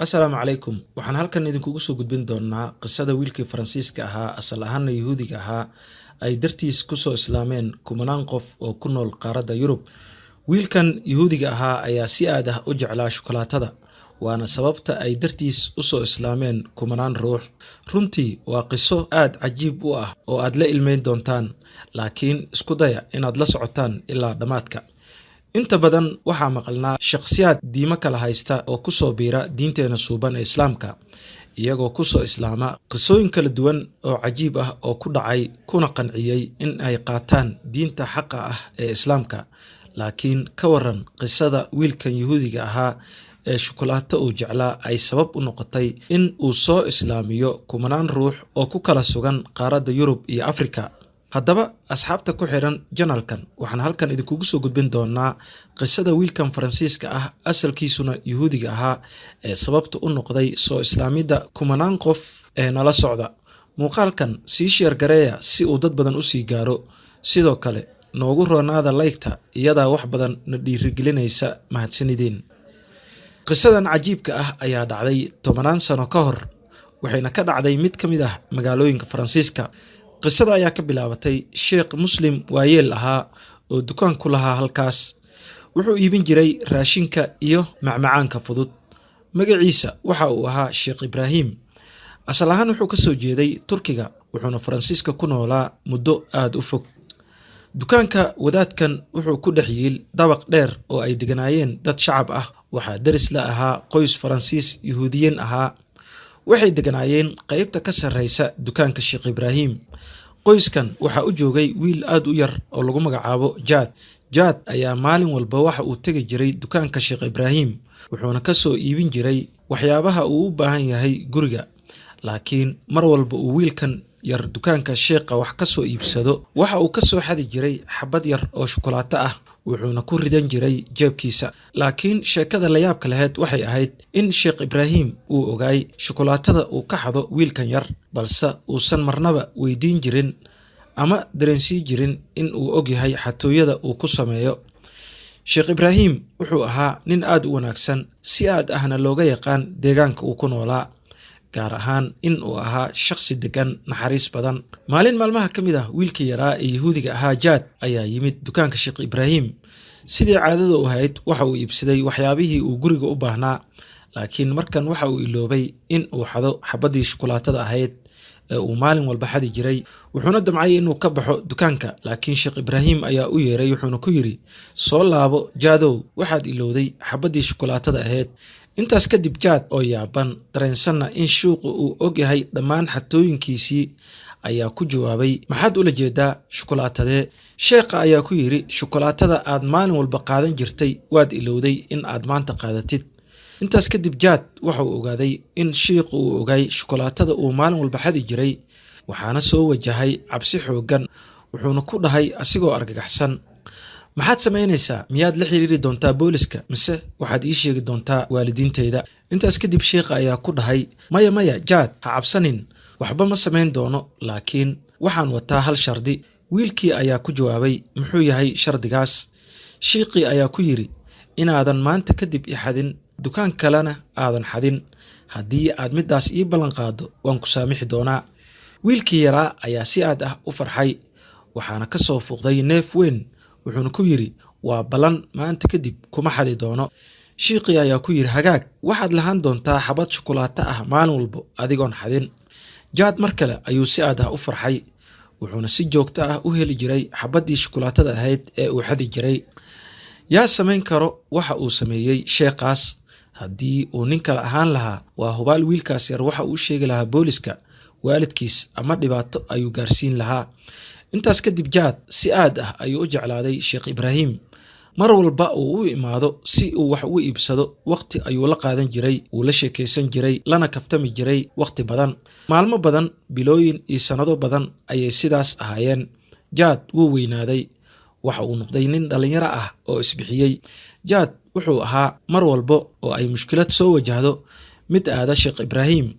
Asalaamu calaykum. Waxaan halkan idinkugu soo gudbin doonaa qisada wiilkii Faransiiska ahaa asal ahaana Yahuudiga ahaa ay dartiis ku soo islaameen kumanaan qof oo ku nool qaaradda Yurub. Wiilkan Yahuudiga ahaa ayaa si aad ah u jeclaa shukulaatada, waana sababta ay dartiis u soo islaameen kumanaan ruux. Runtii waa qiso aad cajiib u ah oo aad la ilmeyn doontaan, laakiin isku daya inaad la socotaan ilaa dhammaadka. Inta badan waxaa maqalnaa shakhsiyaad diimo kala haysta oo ku soo biira diinteena suuban ee Islaamka, iyagoo ku soo islaama qisooyin kala duwan oo cajiib ah oo ku dhacay kuna qanciyey in ay qaataan diinta xaqa ah ee Islaamka. Laakiin ka waran qisada wiilkan Yahuudiga ahaa ee shukulaato uu jeclaa ay sabab u noqotay in uu soo islaamiyo kumanaan ruux oo ku kala sugan qaaradda Yurub iyo Afrika. Haddaba asxaabta ku xiran janalkan waxaan halkan idinkugu soo gudbin doonaa qisada wiilkan Faransiiska ah asalkiisuna Yahuudiga ahaa ee sababta u noqday soo islaamida kumanaan qof ee nala socda. Muuqaalkan sii sheer gareeya si uu dad badan u sii gaaro. Sidoo kale noogu roonaada like-ta iyadaa wax badan na dhiirigelinaysa. Mahadsanidin. Qisadan cajiibka ah ayaa dhacday 10 sano ka hor, waxayna ka dhacday mid ka mid ah magaalooyinka Faransiiska. Qisada ayaa ka bilaabatay sheekh Muslim waayeel ahaa oo dukaan ku lahaa halkaas. Wuxuu iibin jiray raashinka iyo macmacaanka fudud. Magaciisa waxa uu ahaa Sheekh Ibraahim. Asal ahaan wuxuu ka soo jeeday Turkiga, wuxuuna Faransiiska ku noolaa muddo aad u fog. Dukaanka wadaadkan wuxuu ku dhex yiil dabaq dheer oo ay deganaayeen dad shacab ah. Waxaa daris la ahaa qoys Faransiis Yahuudiyiin ahaa. Waxay deganaayeen qaybta ka sarreysa dukaanka Sheekh Ibraahim. Qoyskan waxaa u joogay wiil aad u yar oo lagu magacaabo Jaad. Jaad ayaa maalin walba waxa uu tegi jiray dukaanka Sheekh Ibraahim, wuxuuna ka soo iibin jiray waxyaabaha uu u baahan yahay guriga. Laakiin mar walba uu wiilkan yar dukaanka sheekha wax ka soo iibsado, waxa uu ka soo xadi jiray xabad yar oo shukulaato ah, wuxuuna ku ridan jiray jeebkiisa. Laakiin sheekada la yaabka lahayd waxay ahayd in Sheekh Ibraahim uu ogaay shukulaatada uu ka xado wiilkan yar, balse uusan marnaba weydiin jirin ama dareensiin jirin in uu og yahay xatooyada uu ku sameeyo. Sheekh Ibraahim wuxuu ahaa nin aad u wanaagsan, si aad ahna looga yaqaan deegaanka uu ku noolaa, gaar ahaan in uu ahaa shakhsi degan, naxariis badan. Maalin maalmaha ka mid ah, wiilkii yaraa ee Yahuudiga ahaa Jaad ayaa yimid dukaanka Sheekh Ibraahim. Sidii caadada u ahayd, waxa uu iibsaday waxyaabihii uu guriga u baahnaa, laakiin markan waxa uu iloobay in uu xado xabaddii shukulaatada ahayd ee uu maalin walba xadi jiray. Wuxuuna damcay inuu ka baxo dukaanka, laakiin Sheekh Ibraahim ayaa u yeeray, wuxuuna ku yidhi, soo laabo Jaadow, waxaad ilowday xabaddii shukulaatada ahayd. Intaas kadib Jaad oo yaaban, dareensanna in shuuqu uu og yahay dhammaan xatooyinkiisii, ayaa ku jawaabay, maxaad ula jeedaa shukulaatadee? Sheekha ayaa ku yidhi, shukulaatada aad maalin walba qaadan jirtay waad ilowday in aad maanta qaadatid. Intaas kadib Jaad waxa uu ogaaday in sheekhu uu ogaay shukulaatada uu maalin walba xadi jiray, waxaana soo wajahay cabsi xooggan. Wuxuuna ku dhahay asigoo argagaxsan, maxaad samaynaysaa? Miyaad la xiriiri doontaa booliska, mise waxaad ii sheegi doontaa waalidiintayda? Intaas kadib sheekha ayaa ku dhahay, maya Jaad, ha cabsanin, waxba ma samayn doono, laakiin waxaan wataa hal shardi. Wiilkii ayaa ku jawaabay, muxuu yahay shardigaas? Sheekhii ayaa ku yidhi, inaadan maanta kadib i xadin, dukaan kalena aadan xadin. Haddii aad midaas ii ballan qaado, waan ku saamixi doonaa. Wiilkii yaraa ayaa si aad ah u farxay, waxaana ka soo fuuqday neef weyn. Wuxuuna ku yidhi, waa ballan, maanta kadib kuma xadi doono. Sheekhii ayaa ku yidhi, hagaag, waxaad lahaan doontaa xabad shukulaato ah maalin walba adigoon xadin. Jaad mar kale ayuu si aad ah u farxay, wuxuuna si joogto ah u heli jiray xabaddii shukulaatada ahayd ee uu xadi jiray. Yaa samayn karo waxa uu sameeyey sheekhaas? Haddii uu nin kale ahaan lahaa, waa hubaal wiilkaas yar waxa uu sheegi lahaa booliska, waalidkiis, ama dhibaato ayuu gaarsiin lahaa. Intaas kadib Jaad si aad ah ayuu u jeclaaday Sheekh Ibraahim. Mar walba uu u imaado si uu wax u iibsado, waqti ayuu la qaadan jiray, uu la sheekaysan jiray, lana kaftami jiray waqti badan. Maalmo badan, bilooyin iyo sannado badan ayay sidaas ahaayeen. Jaad wuu weynaaday, waxa uu noqday nin dhalinyaro ah oo isbixiyey. Jaad wuxuu ahaa mar walba oo ay mushkilad soo wajahdo mid aada Sheekh Ibraahim,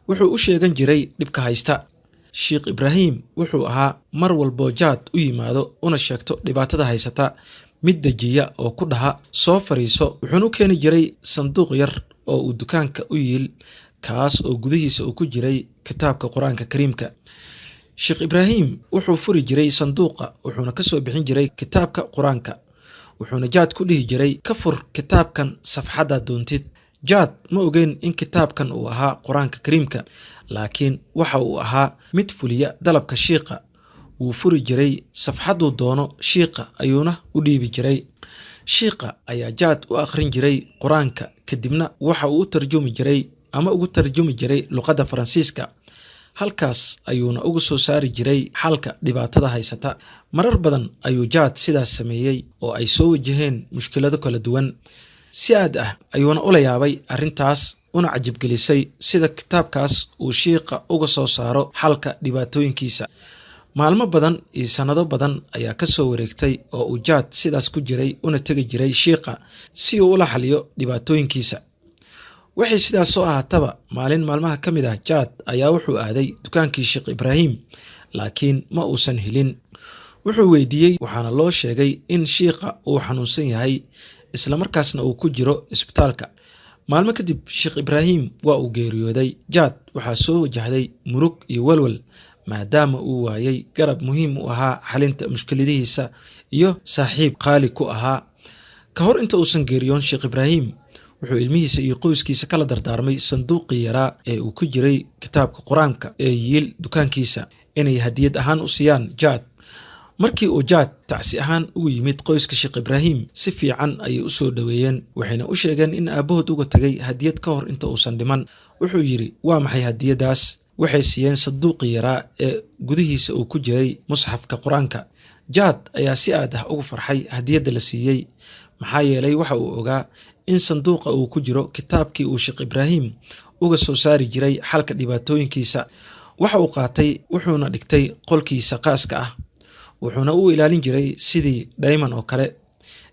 wuxuu u sheegan jiray dhibka haysta. Sheekh Ibraahim wuxuu ahaa mar walbo Jaad u yimaado una sheegto dhibaatada haysata, mid dejiya oo ku dhaha soo fariiso. Wuxuuna u keeni jiray sanduuq yar oo uu dukaanka u yiil kaas oo gudihiisa uu ku jiray kitaabka qur-aanka kariimka. Sheekh Ibraahim wuxuu furi jiray sanduuqa wuxuuna ka soo bixin jiray kitaabka qur-aanka, wuxuuna Jaad ku dhihi jiray ka fur kitaabkan safxadda doontid. Jaad ma ogeyn in kitaabkan uu ahaa qur-aanka kariimka, laakiin waxa uu ahaa mid fuliya dalabka shiiqa. Wuu furi jiray safxadduu doono shiiqa ayuuna u dhiibi jiray. Shiiqa ayaa Jaad u akhrin jiray qur-aanka, kadibna waxa uu u tarjumi jiray ama ugu tarjumi jiray luqadda Faransiiska. Halkaas ayuuna uga soo saari jiray xalka dhibaatada haysata. Marar badan ayuu Jaad sidaas sameeyey oo ay soo wajaheen mushkilado kala duwan. Si aad ah ayuuna ula yaabay arrintaas, una cajabgelisay sida kitaabkaas uu shiiqa uga soo saaro xalka dhibaatooyinkiisa. Maalmo badan iyo sanado badan ayaa ka soo wareegtay oo uu Jaad sidaas ku jiray una tegi jiray shiiqa si uu ula xaliyo dhibaatooyinkiisa. Waxay sidaas soo ahaataba maalin maalmaha ka mid ah, Jaad ayaa wuxuu aaday dukaankii Sheekh Ibraahim, laakiin ma uusan helin. Wuxuu weydiiyey, waxaana loo sheegay in shiiqa uu xanuunsan yahay, isla markaasna uu ku jiro isbitaalka. Maalmo kadib Sheekh Ibraahim waa uu geeriyooday. Jaad waxaa soo wajahday murug iyo walwal, maadaama uu waayay garab muhiim u ahaa xalinta mushkiladihiisa iyo saaxiib qaali ku ahaa. Ka hor inta uusan geeriyoon, Sheekh Ibraahim wuxuu ilmihiisa iyo qoyskiisa kala dardaarmay sanduuqii yaraa ee uu ku jiray kitaabka qur-aanka ee yiil dukaankiisa inay hadiyad ahaan u siiyaan Jaad. Markii uu Jaad tacsi ahaan ugu yimid qoyska Sheekh Ibraahim, si fiican ayay u soo dhoweeyeen, waxayna u sheegeen in aabbahood uga tagay hadiyad ka hor inta uusan dhiman. Wuxuu yidhi, waa maxay hadiyadaas? Waxay siiyeen sanduuqii yaraa ee gudihiisa uu ku jiray musxafka qur-aanka. Jaad ayaa si aad ah ugu farxay hadiyadda la siiyey, maxaa yeelay waxa uu ogaa in sanduuqa uu ku jiro kitaabkii uu Sheekh Ibraahim uga soo saari jiray xalka dhibaatooyinkiisa. Waxa uu qaatay wuxuuna dhigtay qolkiisa qaaska ah, wuxuuna u ilaalin jiray sidii dayman oo kale.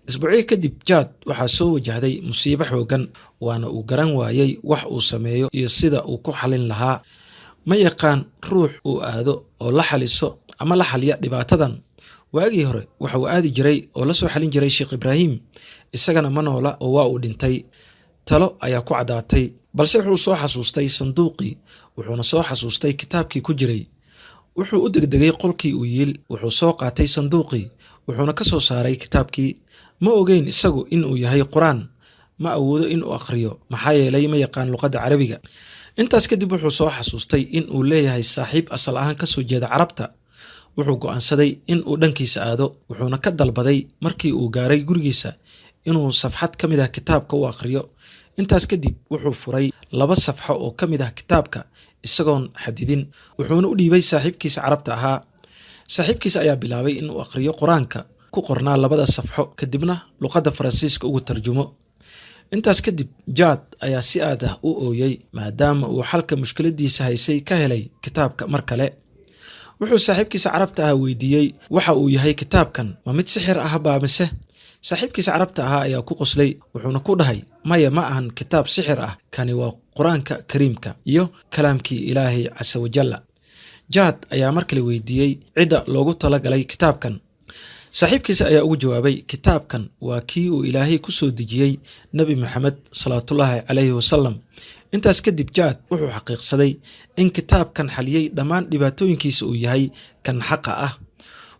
Isbuucyo kadib, Jaad waxaa soo wajahday musiibo xooggan, waana uu garan waayey wax uu sameeyo iyo sida uu ku xalin lahaa. Ma yaqaan ruux uu aado oo la xaliso ama la xaliya dhibaatadan. Waagii hore waxa uu aadi jiray oo la soo xalin jiray Sheekh Ibraahim, isagana ma noola oo waa uu dhintay. Talo ayaa ku caddaatay, balse wuxuu soo xasuustay sanduuqii, wuxuuna soo xasuustay kitaabkii ku jiray. Wuxuu u degdegay qolkii uu yiil, wuxuu soo qaatay sanduuqii, wuxuuna ka soo saaray kitaabkii. Ma ogeyn isagu in uu yahay qur-aan, ma awoodo in uu akhriyo maxaa yeelay ma yaqaan luqadda Carabiga. Intaas kadib wuxuu soo xasuustay in uu leeyahay saaxiib asal ahaan ka soo jeeda Carabta. Wuxuu go'aansaday in uu dhankiisa aado, wuxuuna ka dalbaday markii uu gaaray gurigiisa inuu safxad ka mid ah kitaabka u akhriyo. Intaas kadib wuxuu furay 2 safxo oo ka mid ah kitaabka isagoon xadidin, wuxuuna u dhiibay saaxiibkiisa Carabta ahaa. Saaxiibkiisa ayaa bilaabay in uu akhriyo qur-aanka ku qornaa 2 safxo, kadibna luqadda Faransiiska ugu tarjumo. Intaas kadib Jaad ayaa si aad ah u ooyey, maadaama uu xalka mushkiladiisa haysay ka helay kitaabka mar kale. Wuxuu saaxiibkiisa Carabta ah weydiiyey waxa uu yahay kitaabkan, ma mid sixir ah baa mise? Saaxiibkiisa Carabta ahaa ayaa ku qoslay, wuxuuna ku dhahay, maya, ma ahan kitaab sixir ah, kani waa qur-aanka kariimka iyo kalaamkii Ilaahay casa wajalla. Jaad ayaa mar kale weydiiyey cidda loogu talagalay kitaabkan. Saaxiibkiisa ayaa ugu jawaabay, kitaabkan waa kii uu Ilaahay ku soo dejiyey Nabi Maxamed salaatullaahi calayhi wasallam. Intaas kadib Jaad wuxuu xaqiiqsaday in kitaabkan xaliyey dhammaan dhibaatooyinkiisa uu yahay kan xaqa ah.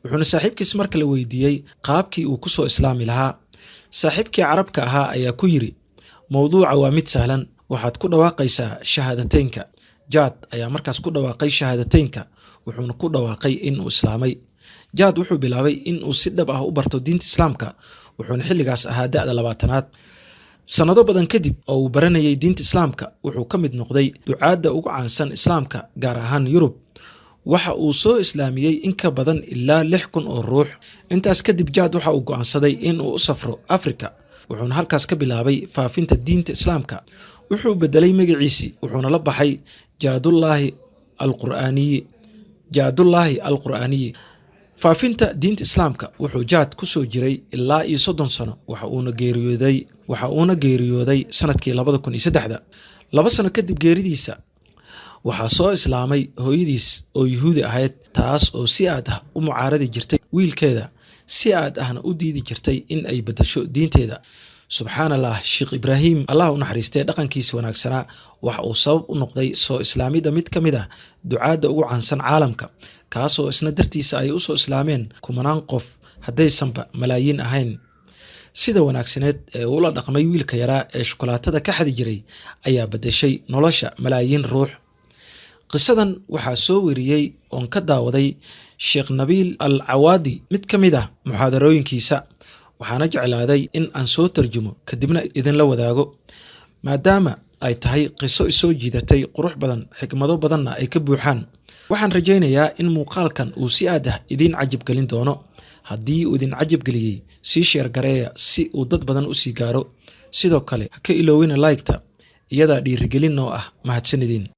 Wuxuuna saaxiibkiisa mar kale weydiiyey qaabkii uu ku soo islaami lahaa. Saaxiibkii Carabka ahaa ayaa ku yidhi, mowduuca waa mid sahlan, waxaad ku dhawaaqaysaa shahaadateynka. Jaad ayaa markaas ku dhawaaqay shahaadateynka, wuxuuna ku dhawaaqay in uu islaamay. Jaad wuxuu bilaabay in uu si dhab ah u barto diinta Islaamka, wuxuuna xilligaas ahaa da'da 20aad. Sanado badan kadib oo uu baranayay diinta Islaamka, wuxuu ka mid noqday ducaadda ugu caansan Islaamka, gaar ahaan Yurub. Waxa uu soo islaamiyey in ka badan ilaa 6,000 oo ruux. Intaas kadib Jaad waxa uu go'aansaday in uu u safro Afrika, wuxuuna halkaas ka bilaabay faafinta diinta Islaamka. Wuxuu bedelay magaciisii, wuxuuna la baxay Jaadullaahi al-Qur'aaniyi. Faafinta diinta Islaamka wuxuu Jaad ku soo jiray ilaa 30 sano, waxa uuna geeriyooday sanadkii 2003. 2 sano kadib geeridiisa waxaa soo islaamay hooyadiis oo Yuhuudi ahayd, taas oo si aad ah u mucaaradi jirtay wiilkeeda, si aad ahna u diidi jirtay in ay bedasho diinteeda. subxaanallah, Sheekh Ibraahim allah u naxariistay dhaqankiisa wanaagsanaa waxa uu sabab u noqday soo islaamida mid ka mid ah ducaadda ugu caansan caalamka, kaasoo isna dartiisa ay u soo islaameen kumanaan qof haddaysanba malaayiin ahayn. sida wanaagsaneed ee ula dhaqmay wiilka yaraa ee shukulaatada ka xadi jiray ayaa beddeshay nolosha malaayiin ruux. qisadan waxaa soo weriyey oon ka daawaday Sheekh Nabiil Al Cawaadi mid ka mid ah muxaadarooyinkiisa, waxaana jeclaaday in aan soo tarjumo kadibna idinla wadaago, maadaama ay tahay qiso isoo jiidatay, qurux badan, xikmado badanna ay ka buuxaan. waxaan rajaynayaa in muuqaalkan uu si aad ah idiin cajab gelin doono. haddii uu idin cajab geliyey, sii sheer gareeya si uu dad badan u sii gaaro. sidoo kale ha ka iloowina like-ta, iyadaa dhiirigelin noo ah. mahadsanidin.